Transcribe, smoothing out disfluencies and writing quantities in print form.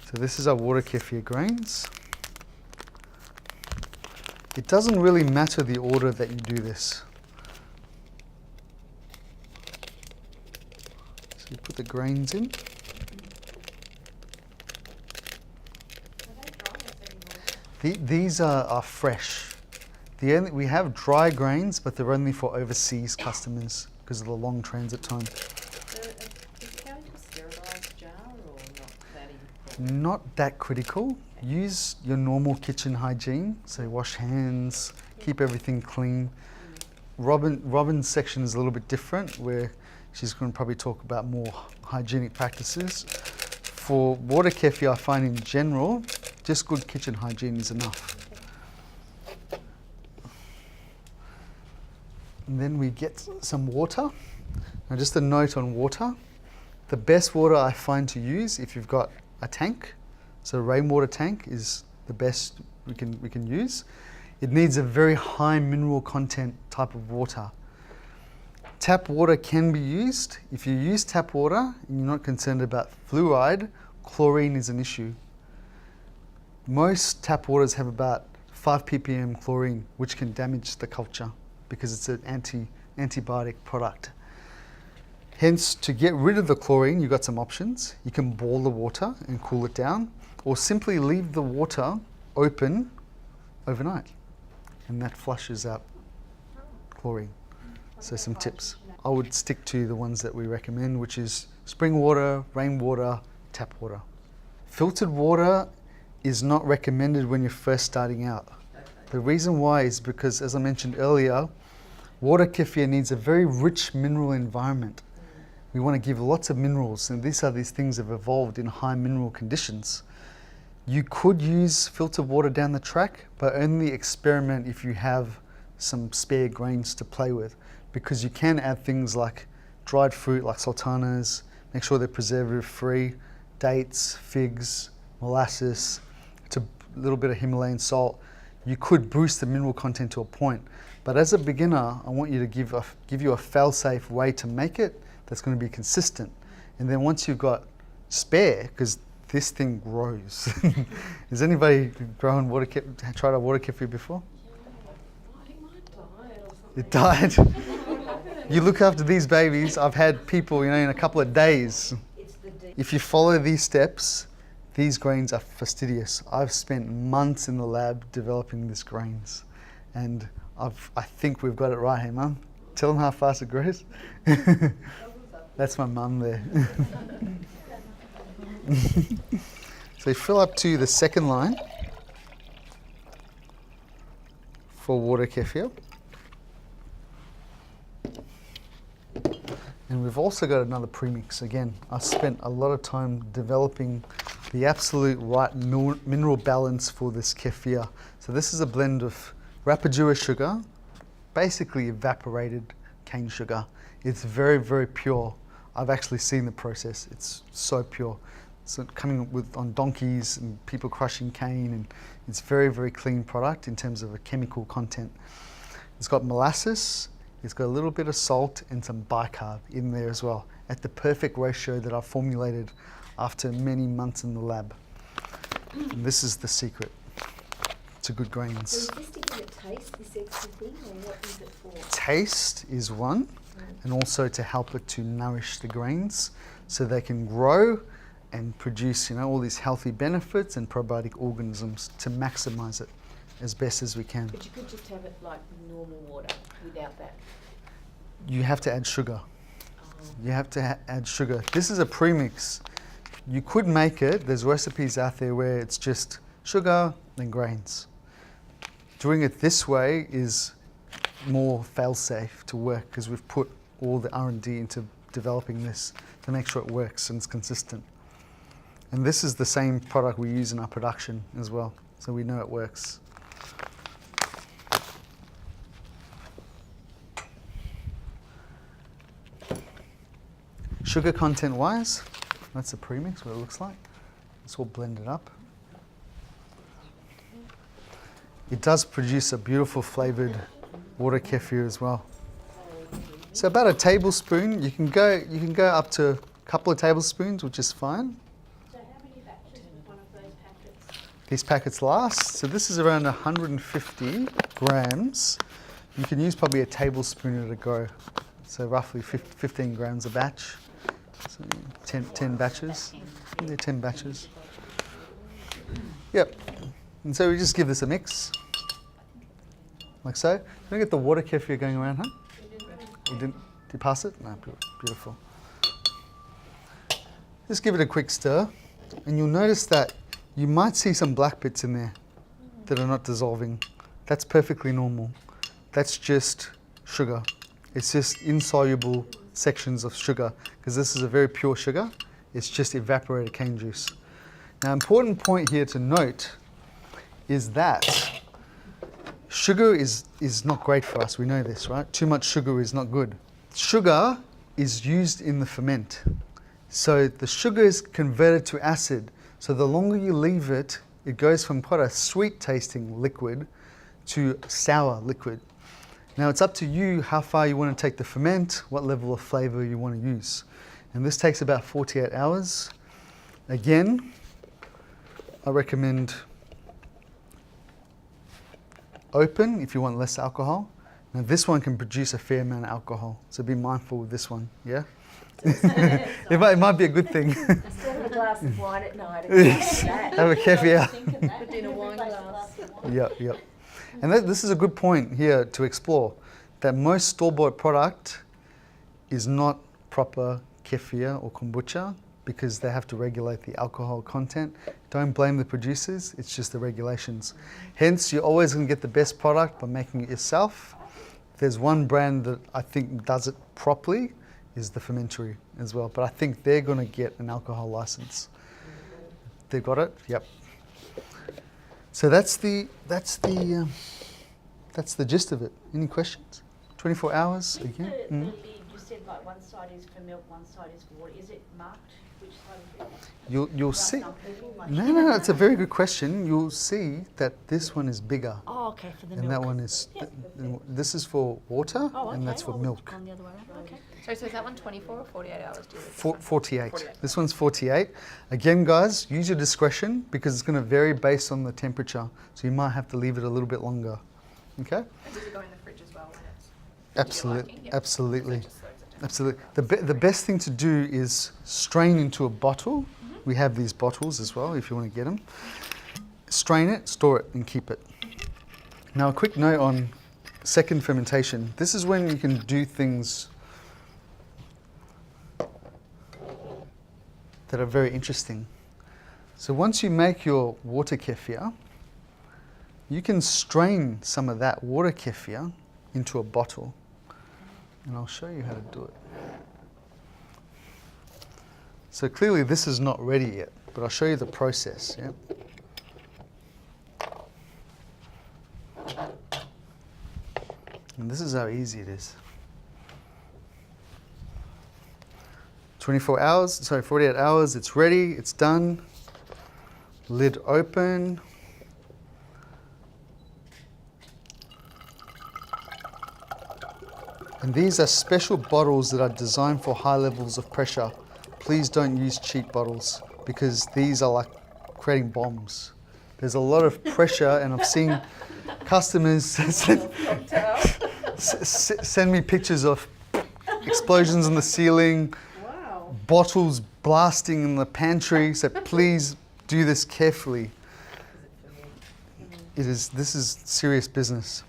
So this is our water kefir grains. It doesn't really matter the order that you do this. So you put the grains in. These are fresh. We have dry grains, but they're only for overseas customers because of the long transit time. Is it going to a sterilised jar or not that important? Not that critical. Use your normal kitchen hygiene, so wash hands, keep everything clean. Robin's section is a little bit different, where she's going to probably talk about more hygienic practices. For water kefir, I find in general, just good kitchen hygiene is enough. And then we get some water. Now just a note on water. The best water I find to use if you've got a tank, so a rainwater tank is the best we can use. It needs a very high mineral content type of water. Tap water can be used. If you use tap water and you're not concerned about fluoride, chlorine is an issue. Most tap waters have about 5 ppm chlorine, which can damage the culture because it's an antibiotic product. Hence, to get rid of the chlorine, you've got some options. You can boil the water and cool it down, or simply leave the water open overnight, and that flushes out chlorine. So some tips. I would stick to the ones that we recommend, which is spring water, rainwater, tap water. Filtered water is not recommended when you're first starting out. The reason why is because, as I mentioned earlier, water kefir needs a very rich mineral environment. We want to give lots of minerals, and these things have evolved in high mineral conditions. You could use filtered water down the track, but only experiment if you have some spare grains to play with, because you can add things like dried fruit like sultanas, make sure they're preservative free, dates, figs, molasses, to a little bit of Himalayan salt. You could boost the mineral content to a point, but as a beginner, I want you to give you a fail-safe way to make it that's going to be consistent. And then once you've got spare, because this thing grows. Has anybody tried a water kefir before? I think mine died or something. It died. You look after these babies. I've had people, in a couple of days. If you follow these steps, these grains are fastidious. I've spent months in the lab developing these grains, and I think we've got it right here, Mum. Tell them how fast it grows. That's my mum there. So you fill up to the second line for water kefir. And we've also got another premix. Again, I spent a lot of time developing the absolute right mineral balance for this kefir. So this is a blend of Rapadura sugar, basically evaporated cane sugar. It's very, very pure. I've actually seen the process. It's so pure. So coming on donkeys and people crushing cane, and it's very, very clean product in terms of a chemical content. It's got molasses, it's got a little bit of salt and some bicarb in there as well, at the perfect ratio that I've formulated after many months in the lab. And this is the secret to good grains. So is this to give it taste, this extra thing, or what is it for? Taste is one, and also to help it to nourish the grains so they can grow and produce, all these healthy benefits and probiotic organisms to maximize it as best as we can. But you could just have it like normal water without that. You have to add sugar. You have to add sugar. This is a premix. You could make it, there's recipes out there where it's just sugar and grains. Doing it this way is more fail-safe to work, because we've put all the R&D into developing this to make sure it works and it's consistent. And this is the same product we use in our production as well, so we know it works. Sugar content wise, that's the premix, what it looks like. It's all blended up. It does produce a beautiful flavored water kefir as well. So about a tablespoon, you can go up to a couple of tablespoons, which is fine. So how many batches would one of these packets last. So this is around 150 grams. You can use probably a tablespoon at a go. So roughly 15 grams a batch. So 10 batches. Yeah, 10 batches. Yep. And so we just give this a mix. Like so. Can I get the water kefir going around, huh? You didn't? Did you pass it? No, beautiful. Just give it a quick stir. And you'll notice that you might see some black bits in there that are not dissolving. That's perfectly normal. That's just sugar. It's just insoluble sections of sugar because this is a very pure sugar. It's just evaporated cane juice. Now, important point here to note is that sugar is not great for us. We know this, right? Too much sugar is not good. Sugar is used in the ferment. So the sugar is converted to acid. So the longer you leave it, it goes from quite a sweet tasting liquid to sour liquid. Now it's up to you how far you want to take the ferment, what level of flavor you want to use. And this takes about 48 hours. Again, I recommend open if you want less alcohol. Now this one can produce a fair amount of alcohol, so be mindful with this one, yeah? it might be a good thing. Instead of a glass of wine at night, Yes. Have a kefir. Put in a wine glass. Yep. And this is a good point here to explore, that most store-bought product is not proper kefir or kombucha because they have to regulate the alcohol content. Don't blame the producers, it's just the regulations. Hence, you're always going to get the best product by making it yourself. There's one brand that I think does it properly, is the Fermentary as well, but I think they're going to get an alcohol license. They've got it? Yep. So that's the gist of it. Any questions? 24 hours again? The lid, you said like one side is for milk, one side is for water. Is it marked which side is it? You'll see. Some people like No, it's a very good question. You'll see that this one is bigger. Oh, okay, for the And milk. that one is, this is for water Oh, okay. and that's for milk. On the other way around. Okay. So is that one 24 or 48 hours? Do you 48. 48. This one's 48. Again, guys, use your discretion because it's going to vary based on the temperature. So you might have to leave it a little bit longer. Okay? And does it go in the fridge as well when it's Absolutely. liking? Yep. Absolutely. So it just slows it down. Absolutely. The best thing to do is strain into a bottle. We have these bottles as well if you want to get them. Strain it, store it, and keep it. Now, a quick note on second fermentation. This is when you can do things that are very interesting. So once you make your water kefir, you can strain some of that water kefir into a bottle. And I'll show you how to do it. So clearly this is not ready yet, but I'll show you the process. Yeah? And this is how easy it is. 48 hours, it's ready, it's done. Lid open. And these are special bottles that are designed for high levels of pressure. Please don't use cheap bottles because these are like creating bombs. There's a lot of pressure and I've seen customers send me pictures of explosions in the ceiling, Wow. bottles blasting in the pantry. So please do this carefully. This is serious business.